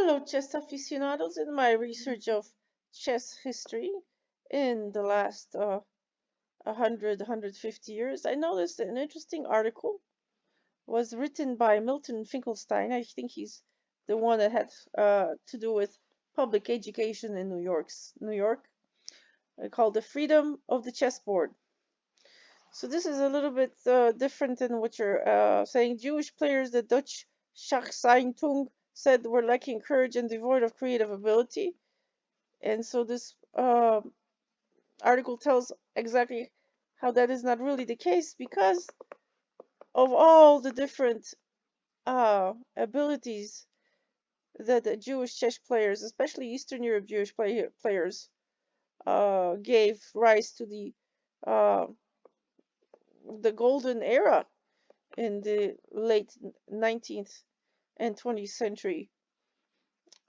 Hello, chess aficionados. In my research of chess history in the last 150 years, I noticed that an interesting article was written by Milton Finkelstein. I think he's the one that had to do with public education in New York, called "The Freedom of the Chessboard." So this is a little bit different than what you're saying. Jewish players, the Dutch Schachzeitung said, were lacking courage and devoid of creative ability. And so this article tells exactly how that is not really the case, because of all the different abilities that the Jewish chess players, especially Eastern Europe Jewish players, gave rise to uh, the golden era in the late 19th and 20th century.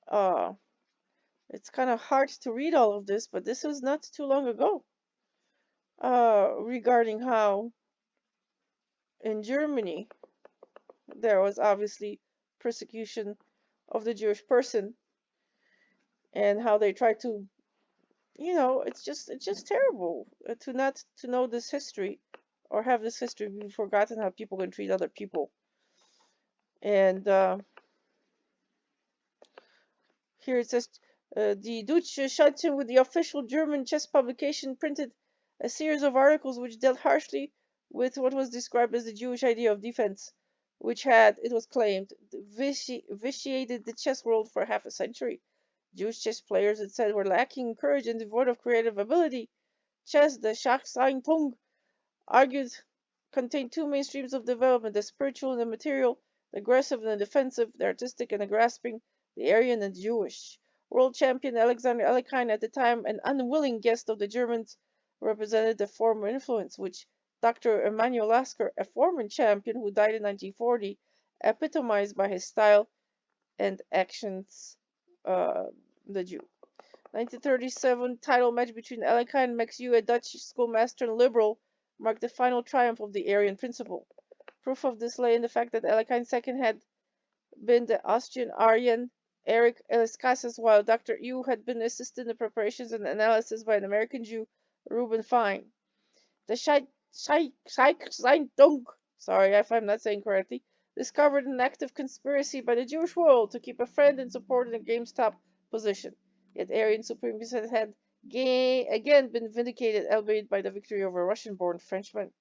Uh, it's kind of hard to read all of this, but this was not too long ago, regarding how in Germany there was obviously persecution of the Jewish person, and how they tried to, it's just terrible to not to know this history, or have this history be forgotten, how people can treat other people. And here it says, the Deutsche Zeitung, with the official German chess publication, printed a series of articles which dealt harshly with what was described as the Jewish idea of defense, which had, it was claimed, vitiated the chess world for half a century. Jewish chess players, it said, were lacking courage and devoid of creative ability. Chess, the Schachzeitung argued, contained two main streams of development: the spiritual and the material, the aggressive and the defensive, the artistic and the grasping, the Aryan and the Jewish. World champion Alexander Alekhine, at the time an unwilling guest of the Germans, represented the former influence, which Dr. Emanuel Lasker, a former champion who died in 1940, epitomized by his style and actions. The Jew. 1937 title match between Alekhine and Max Yu, a Dutch schoolmaster and liberal, marked the final triumph of the Aryan principle. Proof of this lay in the fact that Alekhine's second had been the Austrian Aryan Erich Elsass, while Dr. Yu had been assisted in the preparations and analysis by an American Jew, Rubinstein. The Zeitung, sorry if I'm not saying correctly, discovered an active conspiracy by the Jewish world to keep a friend and support in the game's top position. Yet Aryan supremacy had again been vindicated, albeit by the victory over a Russian-born Frenchman.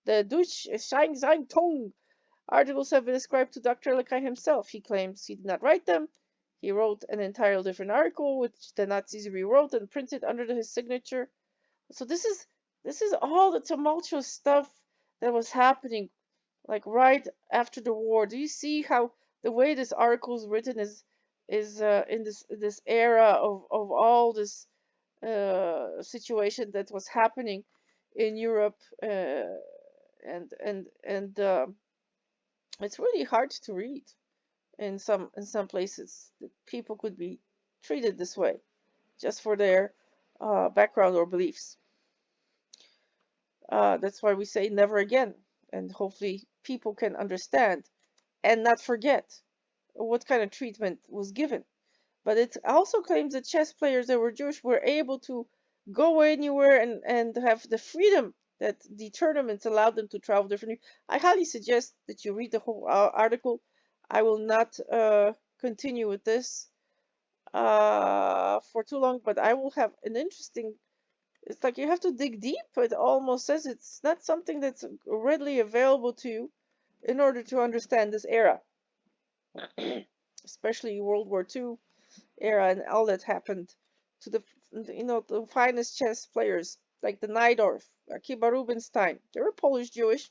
The Deutsche Zeitung articles have been ascribed to Dr. Alekhine himself. He claims he did not write them. He wrote an entirely different article, which the Nazis rewrote and printed under his signature. So this is all the tumultuous stuff that was happening, like right after the war. Do you see how the way this article is written is in this era of all this situation that was happening in Europe, and it's really hard to read in some places that people could be treated this way just for their background or beliefs. That's why we say never again, and hopefully people can understand and not forget what kind of treatment was given. But it also claims that chess players that were Jewish were able to go anywhere and have the freedom that the tournaments allowed them to travel differently. I highly suggest that you read the whole article. I will not continue with this for too long, but I will have an interesting. It's like you have to dig deep. It almost says it's not something that's readily available to you in order to understand this era, especially World War II era and all that happened to the finest chess players like the Najdorf, Akiba Rubinstein. They were Polish Jewish.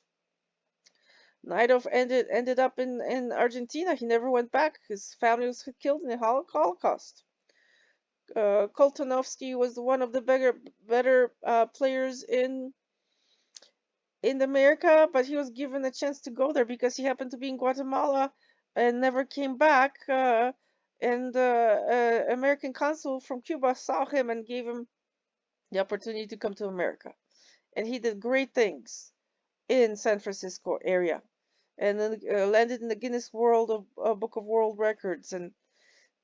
Najdorf ended up in Argentina. He never went back. His family was killed in the Holocaust. Koltanovsky was one of the better players in America, but he was given a chance to go there because he happened to be in Guatemala and never came back. And the American consul from Cuba saw him and gave him the opportunity to come to America. And he did great things in San Francisco area, and then landed in the Guinness Book of World Records. And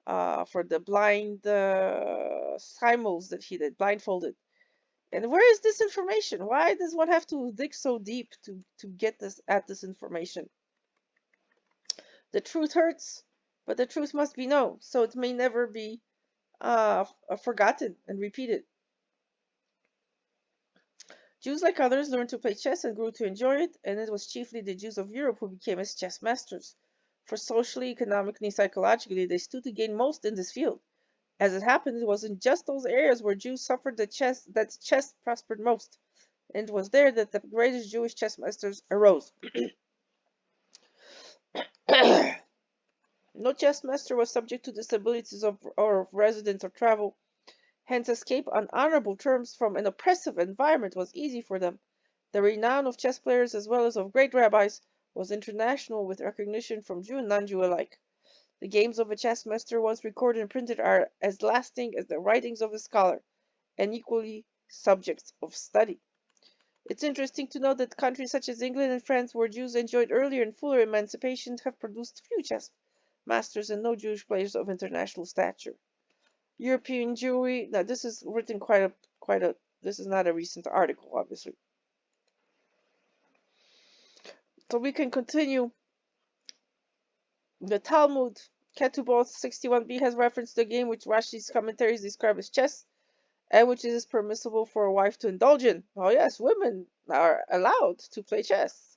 for the blind simuls that he did, blindfolded. And where is this information? Why does one have to dig so deep to get this information? The truth hurts, but the truth must be known, so it may never be forgotten and repeated. Jews, like others, learned to play chess and grew to enjoy it, and it was chiefly the Jews of Europe who became as chess masters. For socially, economically, psychologically, they stood to gain most in this field. As it happened, it was in just those areas where Jews suffered that chess prospered most, and it was there that the greatest Jewish chess masters arose. No chess master was subject to disabilities or residence or travel. Hence, escape on honorable terms from an oppressive environment was easy for them. The renown of chess players, as well as of great rabbis, was international, with recognition from Jew and non-Jew alike. The games of a chess master, once recorded and printed, are as lasting as the writings of a scholar, and equally subjects of study. It's interesting to note that countries such as England and France, where Jews enjoyed earlier and fuller emancipation, have produced few chess masters and no Jewish players of international stature. European Jewry. Now, this is written this is not a recent article, obviously. So we can continue. The Talmud, Ketubot 61b, has referenced the game which Rashi's commentaries describe as chess, and which it is permissible for a wife to indulge in. Oh yes, women are allowed to play chess.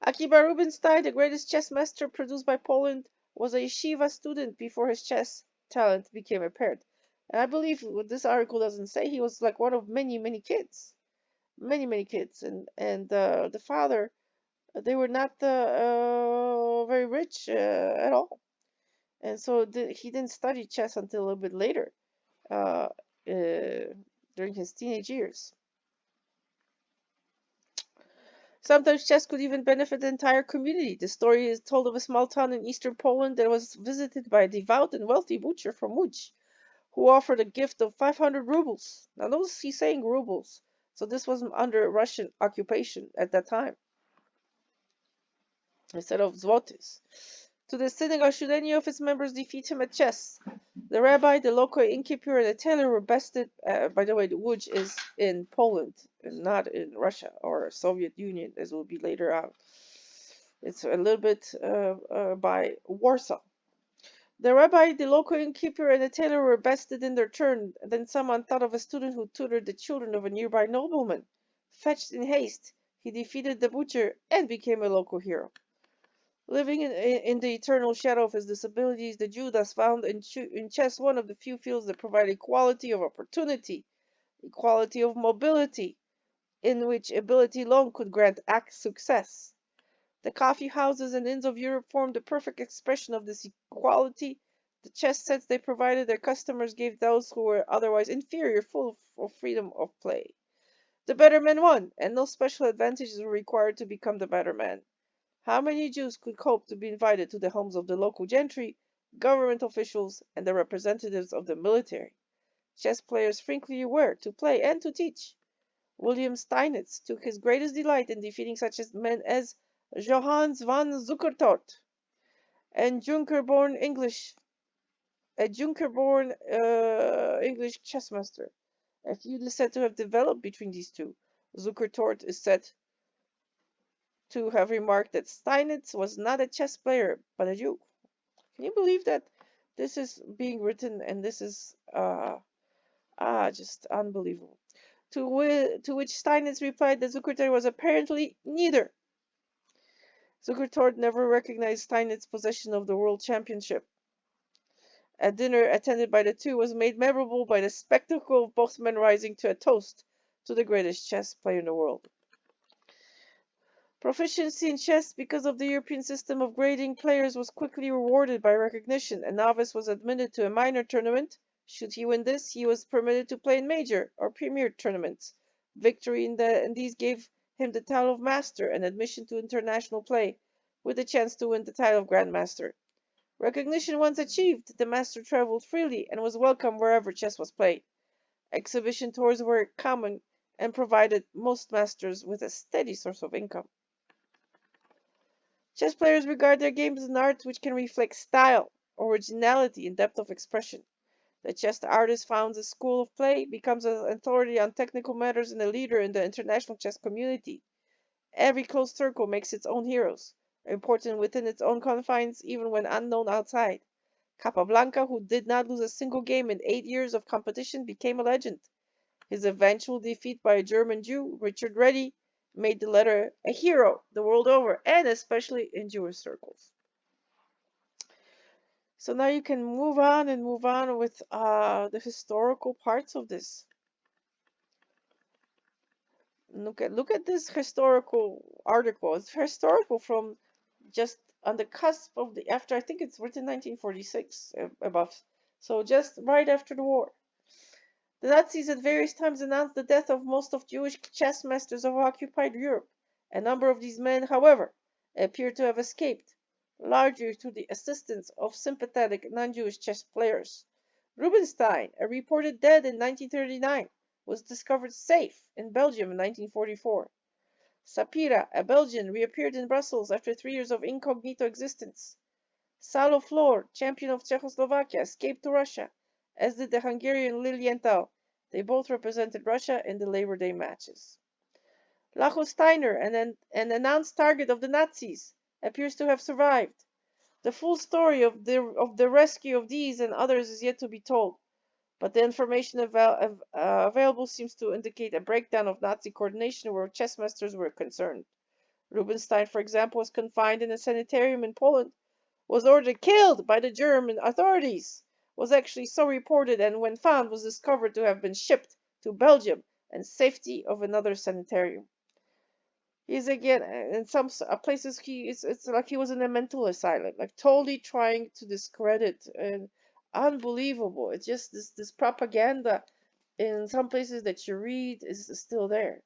Akiba Rubinstein, the greatest chess master produced by Poland, was a yeshiva student before his chess talent became apparent. And I believe what this article doesn't say, he was like one of many kids. Many kids. And the father, they were not very rich at all. And so he didn't study chess until a little bit later, during his teenage years. Sometimes chess could even benefit the entire community. The story is told of a small town in eastern Poland that was visited by a devout and wealthy butcher from Łódź, who offered a gift of 500 rubles. Now notice he's saying rubles, so this was under Russian occupation at that time, instead of zlotys. To the synagogue, should any of its members defeat him at chess. The rabbi, the local innkeeper, and the tailor were bested. By the way, the Łódź is in Poland, and not in Russia or Soviet Union, as will be later on. It's a little bit by Warsaw. The rabbi, the local innkeeper, and the tailor were bested in their turn. Then someone thought of a student who tutored the children of a nearby nobleman. Fetched in haste, he defeated the butcher and became a local hero. Living in the eternal shadow of his disabilities, the Jew thus found in chess one of the few fields that provide equality of opportunity, equality of mobility, in which ability alone could grant success. The coffee houses and inns of Europe formed the perfect expression of this equality. The chess sets they provided their customers gave those who were otherwise inferior full of freedom of play. The better man won, and no special advantages were required to become the better man. How many Jews could hope to be invited to the homes of the local gentry, government officials, and the representatives of the military? Chess players frequently were to play and to teach. William Steinitz took his greatest delight in defeating such men as Johannes van Zukertort, and a Junker-born English chessmaster. A feud is said to have developed between these two. Zukertort is said to have remarked that Steinitz was not a chess player, but a Jew. Can you believe that this is being written, and this is just unbelievable. To which Steinitz replied that Zukertort was apparently neither. Zukertort never recognized Steinitz's possession of the world championship. A dinner attended by the two was made memorable by the spectacle of both men rising to a toast to the greatest chess player in the world. Proficiency in chess, because of the European system of grading players, was quickly rewarded by recognition. A novice was admitted to a minor tournament. Should he win this, he was permitted to play in major or premier tournaments. Victory in these gave him the title of master and admission to international play, with a chance to win the title of grandmaster. Recognition once achieved, the master traveled freely and was welcome wherever chess was played. Exhibition tours were common and provided most masters with a steady source of income. Chess players regard their games as an art which can reflect style, originality and depth of expression. The chess artist founds a school of play, becomes an authority on technical matters and a leader in the international chess community. Every closed circle makes its own heroes, important within its own confines, even when unknown outside. Capablanca, who did not lose a single game in 8 years of competition, became a legend. His eventual defeat by a German Jew, Richard Reddy, made the latter a hero the world over, and especially in Jewish circles. So now you can move on with the historical parts of this. Look at this historical article. It's historical from just on the cusp of the after. I think it's written 1946 above. So just right after the war. The Nazis at various times announced the death of most of Jewish chess masters of occupied Europe. A number of these men, however, appear to have escaped, largely through the assistance of sympathetic non-Jewish chess players. Rubinstein, a reported dead in 1939, was discovered safe in Belgium in 1944. Sapira, a Belgian, reappeared in Brussels after 3 years of incognito existence. Salo Flor, champion of Czechoslovakia, escaped to Russia, as did the Hungarian Lilienthal. They both represented Russia in the Labor Day matches. Lacho Steiner, an announced target of the Nazis, appears to have survived. The full story of the rescue of these and others is yet to be told, but the information available seems to indicate a breakdown of Nazi coordination where chess masters were concerned. Rubinstein, for example, was confined in a sanitarium in Poland, was ordered killed by the German authorities, was actually so reported, and when found was discovered to have been shipped to Belgium and safety of another sanitarium. He's again in some places it's like he was in a mental asylum, like totally trying to discredit, and unbelievable. It's just this propaganda in some places that you read is still there.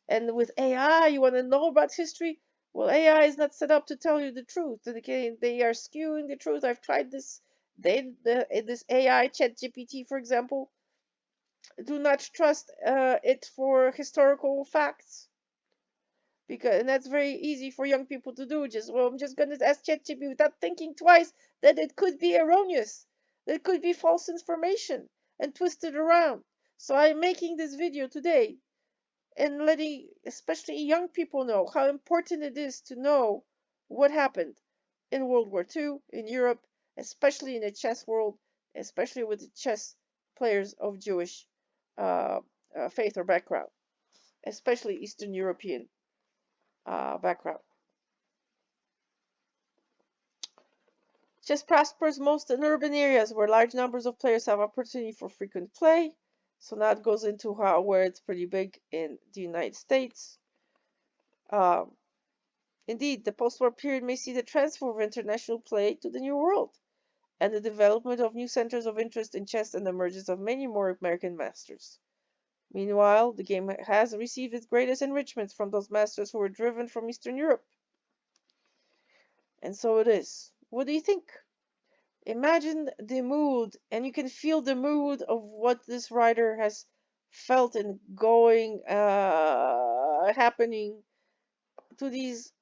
And with AI, you want to know about history? Well, AI is not set up to tell you the truth. They are skewing the truth. I've tried this. This AI ChatGPT, for example, do not trust it for historical facts, and that's very easy for young people to do. I'm just gonna ask ChatGPT without thinking twice that it could be erroneous, that it could be false information and twisted around. So I'm making this video today and letting especially young people know how important it is to know what happened in World War II in Europe, especially in the chess world, especially with the chess players of Jewish faith or background, especially Eastern European background. Chess prospers most in urban areas where large numbers of players have opportunity for frequent play. So now it goes into where it's pretty big in the United States. Indeed, the post-war period may see the transfer of international play to the New World and the development of new centers of interest in chess and the emergence of many more American masters. Meanwhile, the game has received its greatest enrichments from those masters who were driven from Eastern Europe. And so it is. What do you think? Imagine the mood, and you can feel the mood of what this writer has felt and going, happening to these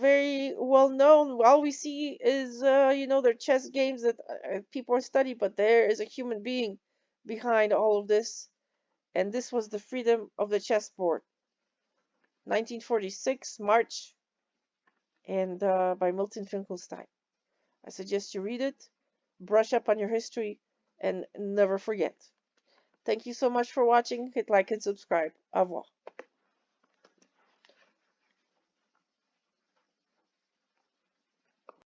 very well known. All we see is, their chess games that people are studying, but there is a human being behind all of this. And this was The Freedom of the Chessboard, 1946, March, and by Milton Finkelstein. I suggest you read it, brush up on your history, and never forget. Thank you so much for watching. Hit like and subscribe. Au revoir.